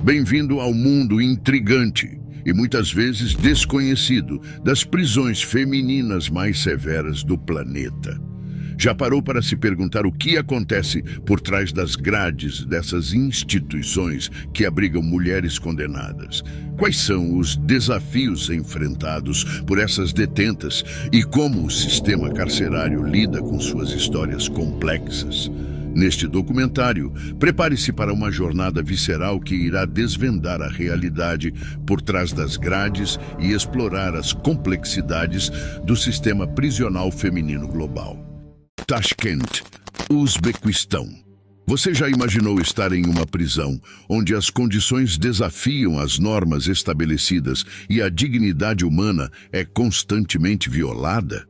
Bem-vindo ao mundo intrigante e muitas vezes desconhecido das prisões femininas mais severas do planeta. Já parou para se perguntar o que acontece por trás das grades dessas instituições que abrigam mulheres condenadas? Quais são os desafios enfrentados por essas detentas e como o sistema carcerário lida com suas histórias complexas? Neste documentário, prepare-se para uma jornada visceral que irá desvendar a realidade por trás das grades e explorar as complexidades do sistema prisional feminino global. Tashkent, Uzbequistão. Você já imaginou estar em uma prisão onde as condições desafiam as normas estabelecidas e a dignidade humana é constantemente violada?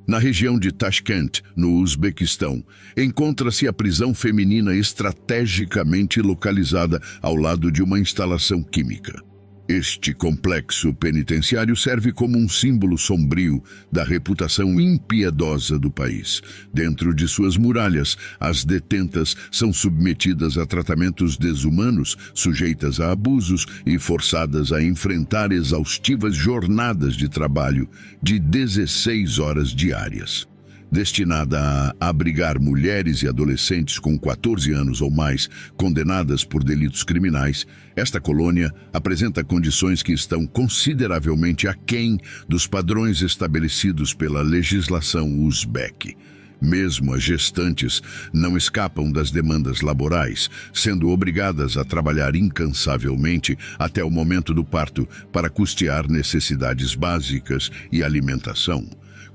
Na região de Tashkent, no Uzbequistão, encontra-se a prisão feminina estrategicamente localizada ao lado de uma instalação química. Este complexo penitenciário serve como um símbolo sombrio da reputação impiedosa do país. Dentro de suas muralhas, as detentas são submetidas a tratamentos desumanos, sujeitas a abusos e forçadas a enfrentar exaustivas jornadas de trabalho de 16 horas diárias. Destinada a abrigar mulheres e adolescentes com 14 anos ou mais condenadas por delitos criminais, esta colônia apresenta condições que estão consideravelmente aquém dos padrões estabelecidos pela legislação uzbeque. Mesmo as gestantes não escapam das demandas laborais, sendo obrigadas a trabalhar incansavelmente até o momento do parto para custear necessidades básicas e alimentação.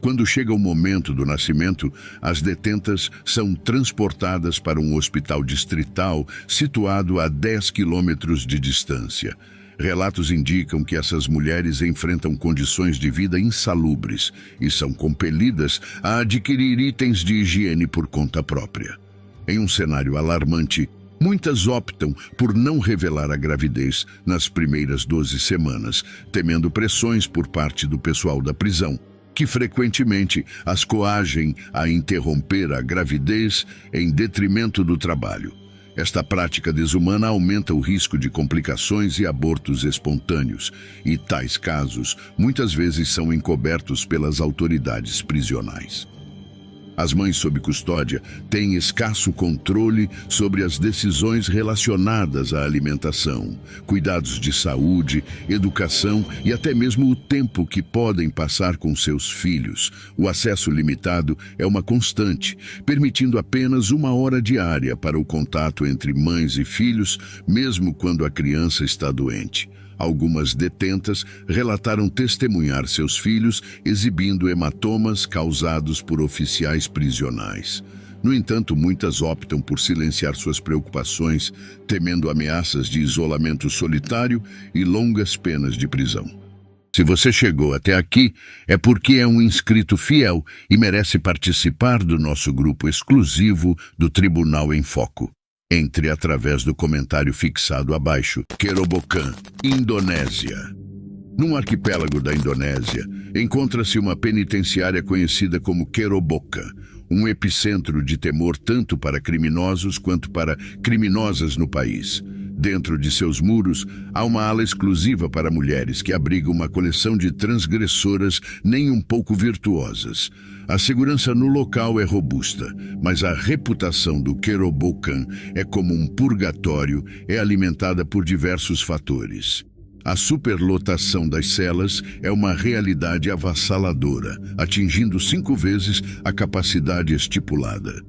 Quando chega o momento do nascimento, as detentas são transportadas para um hospital distrital situado a 10 quilômetros de distância. Relatos indicam que essas mulheres enfrentam condições de vida insalubres e são compelidas a adquirir itens de higiene por conta própria. Em um cenário alarmante, muitas optam por não revelar a gravidez nas primeiras 12 semanas, temendo pressões por parte do pessoal da prisão, que frequentemente as coagem a interromper a gravidez em detrimento do trabalho. Esta prática desumana aumenta o risco de complicações e abortos espontâneos, e tais casos muitas vezes são encobertos pelas autoridades prisionais. As mães sob custódia têm escasso controle sobre as decisões relacionadas à alimentação, cuidados de saúde, educação e até mesmo o tempo que podem passar com seus filhos. O acesso limitado é uma constante, permitindo apenas 1 hora diária para o contato entre mães e filhos, mesmo quando a criança está doente. Algumas detentas relataram testemunhar seus filhos exibindo hematomas causados por oficiais prisionais. No entanto, muitas optam por silenciar suas preocupações, temendo ameaças de isolamento solitário e longas penas de prisão. Se você chegou até aqui, é porque é um inscrito fiel e merece participar do nosso grupo exclusivo do Tribunal em Foco. Entre através do comentário fixado abaixo. Kerobokan, Indonésia. Num arquipélago da Indonésia, encontra-se uma penitenciária conhecida como Kerobokan, um epicentro de temor tanto para criminosos quanto para criminosas no país. Dentro de seus muros, há uma ala exclusiva para mulheres que abriga uma coleção de transgressoras nem um pouco virtuosas. A segurança no local é robusta, mas a reputação do Kerobokan é como um purgatório, é alimentada por diversos fatores. A superlotação das celas é uma realidade avassaladora, atingindo 5 vezes a capacidade estipulada.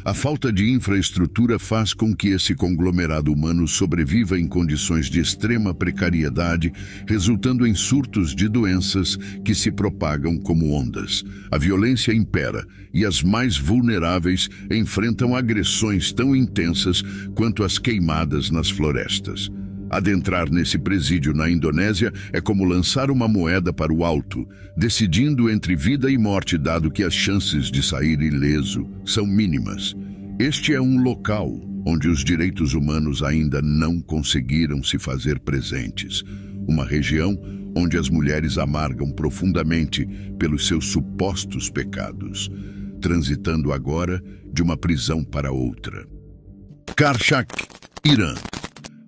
A falta de infraestrutura faz com que esse conglomerado humano sobreviva em condições de extrema precariedade, resultando em surtos de doenças que se propagam como ondas. A violência impera e as mais vulneráveis enfrentam agressões tão intensas quanto as queimadas nas florestas. Adentrar nesse presídio na Indonésia é como lançar uma moeda para o alto, decidindo entre vida e morte, dado que as chances de sair ileso são mínimas. Este é um local onde os direitos humanos ainda não conseguiram se fazer presentes. Uma região onde as mulheres amargam profundamente pelos seus supostos pecados, transitando agora de uma prisão para outra. Karchak, Irã.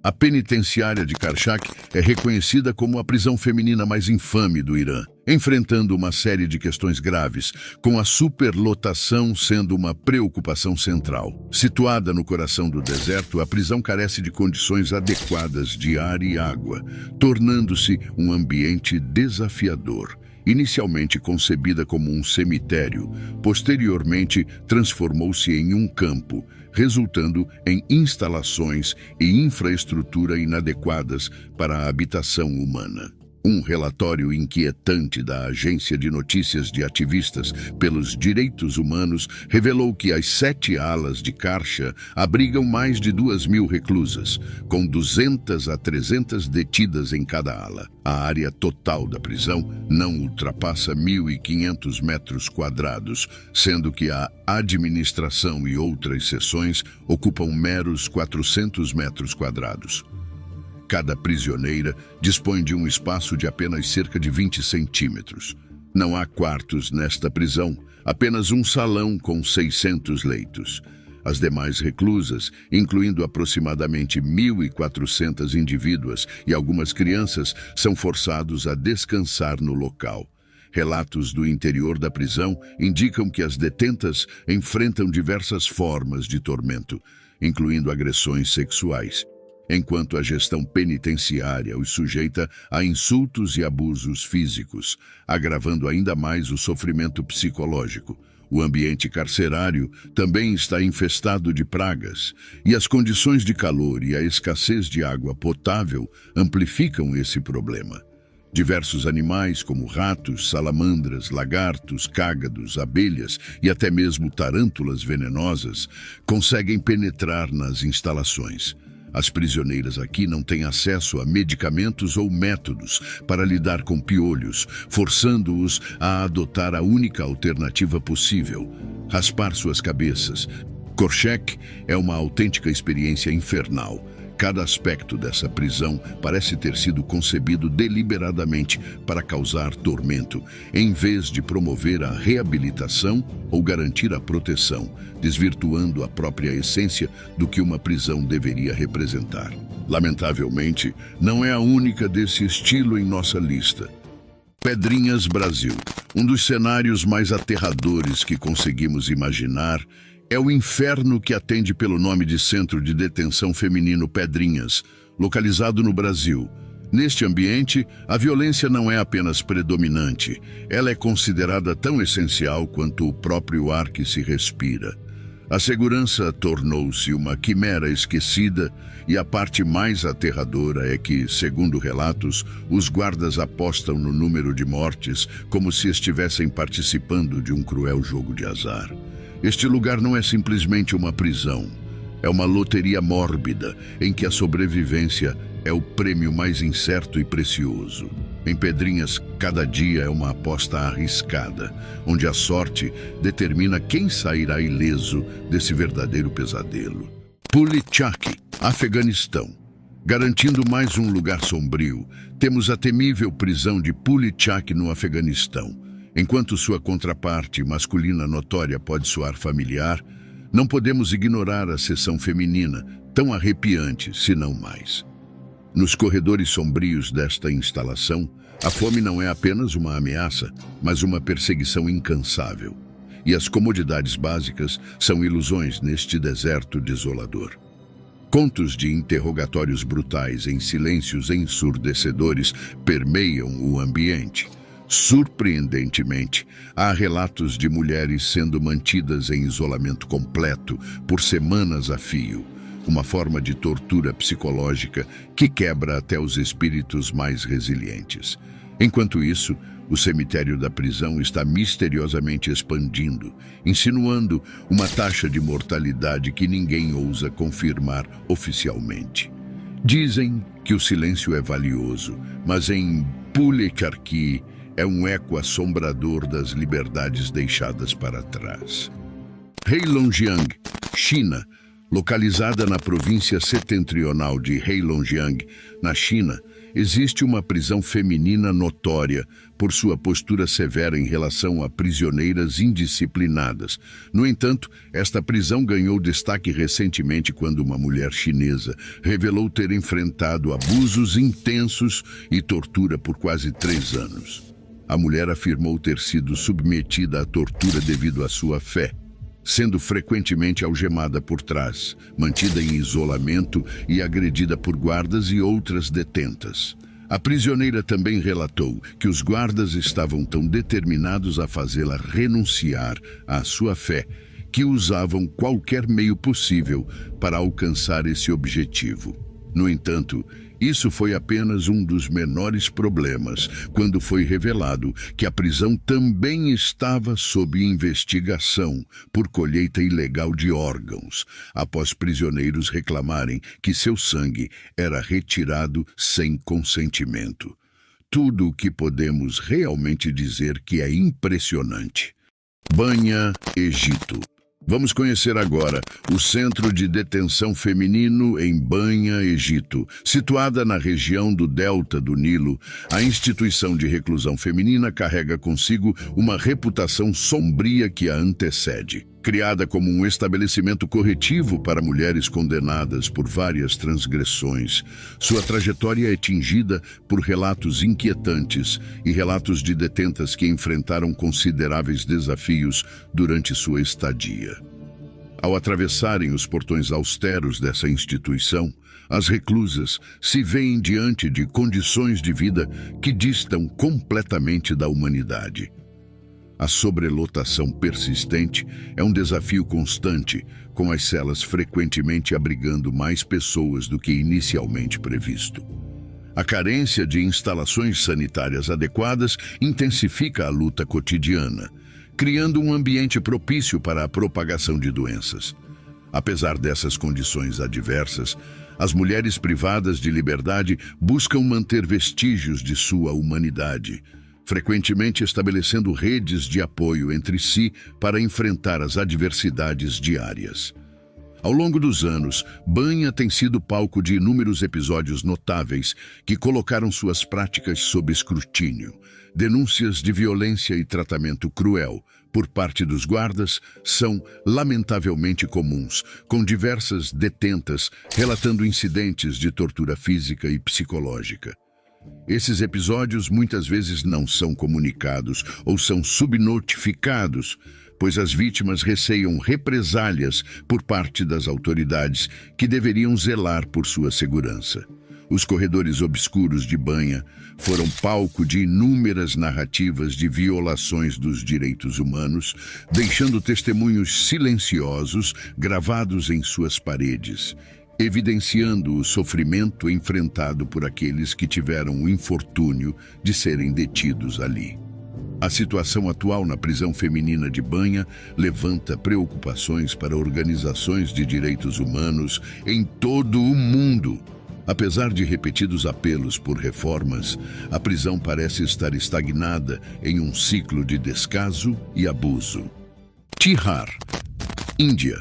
A penitenciária de Karchak é reconhecida como a prisão feminina mais infame do Irã, enfrentando uma série de questões graves, com a superlotação sendo uma preocupação central. Situada no coração do deserto, a prisão carece de condições adequadas de ar e água, tornando-se um ambiente desafiador. Inicialmente concebida como um cemitério, posteriormente transformou-se em um campo, resultando em instalações e infraestrutura inadequadas para a habitação humana. Um relatório inquietante da Agência de Notícias de Ativistas pelos Direitos Humanos revelou que as 7 alas de Karcha abrigam mais de 2.000 reclusas, com 200 a 300 detidas em cada ala. A área total da prisão não ultrapassa 1.500 metros quadrados, sendo que a administração e outras seções ocupam meros 400 metros quadrados. Cada prisioneira dispõe de um espaço de apenas cerca de 20 centímetros. Não há quartos nesta prisão, apenas um salão com 600 leitos. As demais reclusas, incluindo aproximadamente 1.400 indivíduas e algumas crianças, são forçados a descansar no local. Relatos do interior da prisão indicam que as detentas enfrentam diversas formas de tormento, incluindo agressões sexuais, enquanto a gestão penitenciária os sujeita a insultos e abusos físicos, agravando ainda mais o sofrimento psicológico. O ambiente carcerário também está infestado de pragas, e as condições de calor e a escassez de água potável amplificam esse problema. Diversos animais, como ratos, salamandras, lagartos, cágados, abelhas e até mesmo tarântulas venenosas, conseguem penetrar nas instalações. As prisioneiras aqui não têm acesso a medicamentos ou métodos para lidar com piolhos, forçando-os a adotar a única alternativa possível: raspar suas cabeças. Karchak é uma autêntica experiência infernal. Cada aspecto dessa prisão parece ter sido concebido deliberadamente para causar tormento, em vez de promover a reabilitação ou garantir a proteção, desvirtuando a própria essência do que uma prisão deveria representar. Lamentavelmente, não é a única desse estilo em nossa lista. Pedrinhas, Brasil. Um dos cenários mais aterradores que conseguimos imaginar é o inferno que atende pelo nome de Centro de Detenção Feminino Pedrinhas, localizado no Brasil. Neste ambiente, a violência não é apenas predominante, ela é considerada tão essencial quanto o próprio ar que se respira. A segurança tornou-se uma quimera esquecida e a parte mais aterradora é que, segundo relatos, os guardas apostam no número de mortes como se estivessem participando de um cruel jogo de azar. Este lugar não é simplesmente uma prisão, é uma loteria mórbida em que a sobrevivência é o prêmio mais incerto e precioso. Em Pedrinhas, cada dia é uma aposta arriscada, onde a sorte determina quem sairá ileso desse verdadeiro pesadelo. Pul-e-Charkhi, Afeganistão. Garantindo mais um lugar sombrio, temos a temível prisão de Pul-e-Charkhi no Afeganistão. Enquanto sua contraparte masculina notória pode soar familiar, não podemos ignorar a seção feminina, tão arrepiante, se não mais. Nos corredores sombrios desta instalação, a fome não é apenas uma ameaça, mas uma perseguição incansável. E as comodidades básicas são ilusões neste deserto desolador. Contos de interrogatórios brutais em silêncios ensurdecedores permeiam o ambiente. Surpreendentemente, há relatos de mulheres sendo mantidas em isolamento completo por semanas a fio, uma forma de tortura psicológica que quebra até os espíritos mais resilientes. Enquanto isso, o cemitério da prisão está misteriosamente expandindo, insinuando uma taxa de mortalidade que ninguém ousa confirmar oficialmente. Dizem que o silêncio é valioso, mas em Pul-e-Charkhi é um eco assombrador das liberdades deixadas para trás. Heilongjiang, China. Localizada na província setentrional de Heilongjiang, na China, existe uma prisão feminina notória por sua postura severa em relação a prisioneiras indisciplinadas. No entanto, esta prisão ganhou destaque recentemente quando uma mulher chinesa revelou ter enfrentado abusos intensos e tortura por quase 3 anos. A mulher afirmou ter sido submetida à tortura devido à sua fé, sendo frequentemente algemada por trás, mantida em isolamento e agredida por guardas e outras detentas. A prisioneira também relatou que os guardas estavam tão determinados a fazê-la renunciar à sua fé que usavam qualquer meio possível para alcançar esse objetivo. No entanto, isso foi apenas um dos menores problemas quando foi revelado que a prisão também estava sob investigação por colheita ilegal de órgãos, após prisioneiros reclamarem que seu sangue era retirado sem consentimento. Tudo o que podemos realmente dizer que é impressionante. Banya, Egito. Vamos conhecer agora o Centro de Detenção Feminino em Banya, Egito. Situada na região do Delta do Nilo, a instituição de reclusão feminina carrega consigo uma reputação sombria que a antecede. Criada como um estabelecimento corretivo para mulheres condenadas por várias transgressões, sua trajetória é tingida por relatos inquietantes e relatos de detentas que enfrentaram consideráveis desafios durante sua estadia. Ao atravessarem os portões austeros dessa instituição, as reclusas se veem diante de condições de vida que distam completamente da humanidade. A sobrelotação persistente é um desafio constante, com as celas frequentemente abrigando mais pessoas do que inicialmente previsto. A carência de instalações sanitárias adequadas intensifica a luta cotidiana, criando um ambiente propício para a propagação de doenças. Apesar dessas condições adversas, as mulheres privadas de liberdade buscam manter vestígios de sua humanidade, frequentemente estabelecendo redes de apoio entre si para enfrentar as adversidades diárias. Ao longo dos anos, Banya tem sido palco de inúmeros episódios notáveis que colocaram suas práticas sob escrutínio. Denúncias de violência e tratamento cruel por parte dos guardas são lamentavelmente comuns, com diversas detentas relatando incidentes de tortura física e psicológica. Esses episódios muitas vezes não são comunicados ou são subnotificados, pois as vítimas receiam represálias por parte das autoridades que deveriam zelar por sua segurança. Os corredores obscuros de Banya foram palco de inúmeras narrativas de violações dos direitos humanos, deixando testemunhos silenciosos gravados em suas paredes, evidenciando o sofrimento enfrentado por aqueles que tiveram o infortúnio de serem detidos ali. A situação atual na prisão feminina de Banya levanta preocupações para organizações de direitos humanos em todo o mundo. Apesar de repetidos apelos por reformas, a prisão parece estar estagnada em um ciclo de descaso e abuso. Tihar, Índia.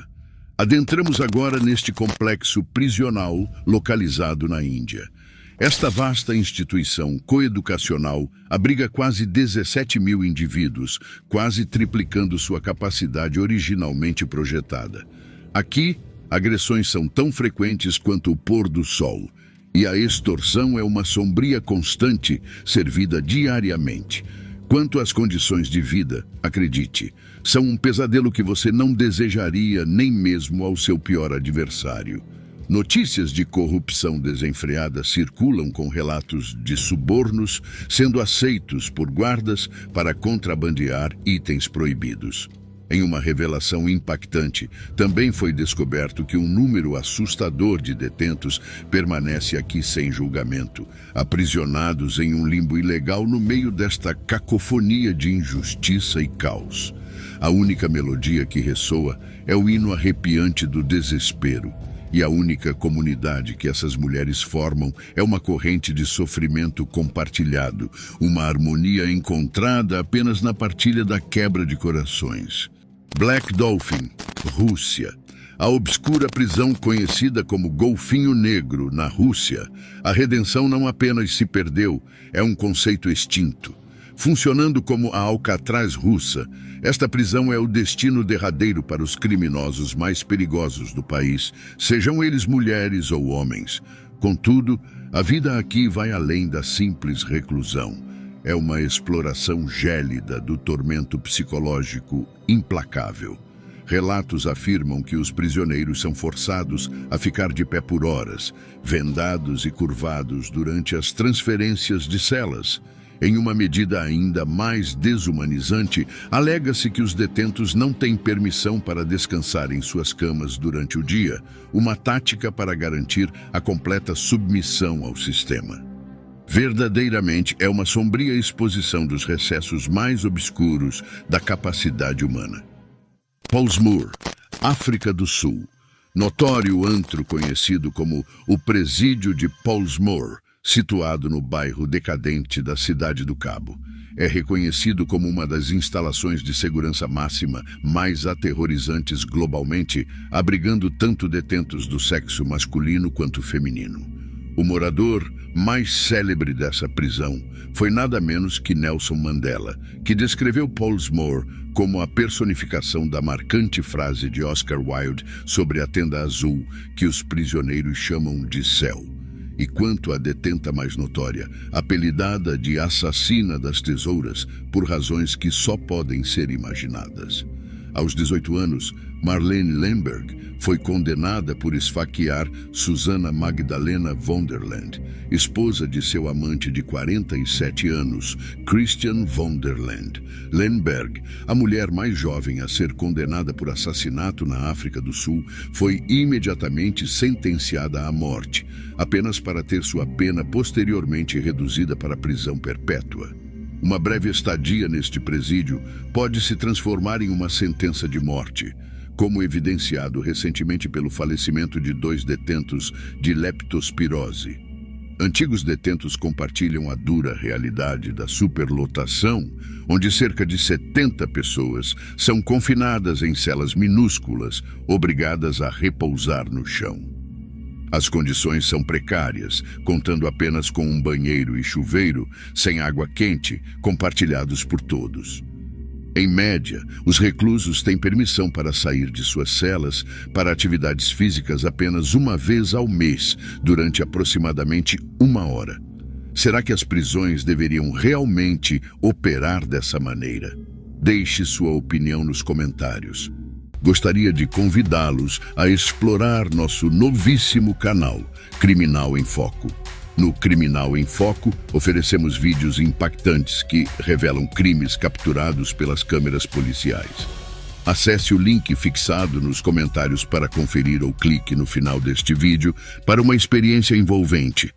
Adentramos agora neste complexo prisional localizado na Índia. Esta vasta instituição coeducacional abriga quase 17 mil indivíduos, quase triplicando sua capacidade originalmente projetada. Aqui, agressões são tão frequentes quanto o pôr do sol, e a extorsão é uma sombria constante servida diariamente. Quanto às condições de vida, acredite, são um pesadelo que você não desejaria nem mesmo ao seu pior adversário. Notícias de corrupção desenfreada circulam com relatos de subornos sendo aceitos por guardas para contrabandear itens proibidos. Em uma revelação impactante, também foi descoberto que um número assustador de detentos permanece aqui sem julgamento, aprisionados em um limbo ilegal no meio desta cacofonia de injustiça e caos. A única melodia que ressoa é o hino arrepiante do desespero, e a única comunidade que essas mulheres formam é uma corrente de sofrimento compartilhado, uma harmonia encontrada apenas na partilha da quebra de corações. Black Dolphin, Rússia. A obscura prisão conhecida como Golfinho Negro, na Rússia, a redenção não apenas se perdeu, é um conceito extinto. Funcionando como a Alcatraz russa, esta prisão é o destino derradeiro para os criminosos mais perigosos do país, sejam eles mulheres ou homens. Contudo, a vida aqui vai além da simples reclusão. É uma exploração gélida do tormento psicológico implacável. Relatos afirmam que os prisioneiros são forçados a ficar de pé por horas, vendados e curvados durante as transferências de celas. Em uma medida ainda mais desumanizante, alega-se que os detentos não têm permissão para descansar em suas camas durante o dia, uma tática para garantir a completa submissão ao sistema. Verdadeiramente é uma sombria exposição dos recessos mais obscuros da capacidade humana. Pollsmoor, África do Sul. Notório antro conhecido como o Presídio de Pollsmoor, situado no bairro decadente da Cidade do Cabo. É reconhecido como uma das instalações de segurança máxima mais aterrorizantes globalmente, abrigando tanto detentos do sexo masculino quanto feminino. O morador mais célebre dessa prisão foi nada menos que Nelson Mandela, que descreveu Pollsmoor como a personificação da marcante frase de Oscar Wilde sobre a tenda azul, que os prisioneiros chamam de céu. E quanto à detenta mais notória, apelidada de assassina das tesouras por razões que só podem ser imaginadas. Aos 18 anos, Marlene Lemberg foi condenada por esfaquear Susana Magdalena Vonderland, esposa de seu amante de 47 anos, Christian Vonderland. Lemberg, a mulher mais jovem a ser condenada por assassinato na África do Sul, foi imediatamente sentenciada à morte, apenas para ter sua pena posteriormente reduzida para prisão perpétua. Uma breve estadia neste presídio pode se transformar em uma sentença de morte, como evidenciado recentemente pelo falecimento de 2 detentos de leptospirose. Antigos detentos compartilham a dura realidade da superlotação, onde cerca de 70 pessoas são confinadas em celas minúsculas, obrigadas a repousar no chão. As condições são precárias, contando apenas com um banheiro e chuveiro, sem água quente, compartilhados por todos. Em média, os reclusos têm permissão para sair de suas celas para atividades físicas apenas uma vez ao mês, durante aproximadamente 1 hora. Será que as prisões deveriam realmente operar dessa maneira? Deixe sua opinião nos comentários. Gostaria de convidá-los a explorar nosso novíssimo canal, Criminal em Foco. No Criminal em Foco, oferecemos vídeos impactantes que revelam crimes capturados pelas câmeras policiais. Acesse o link fixado nos comentários para conferir ou clique no final deste vídeo para uma experiência envolvente.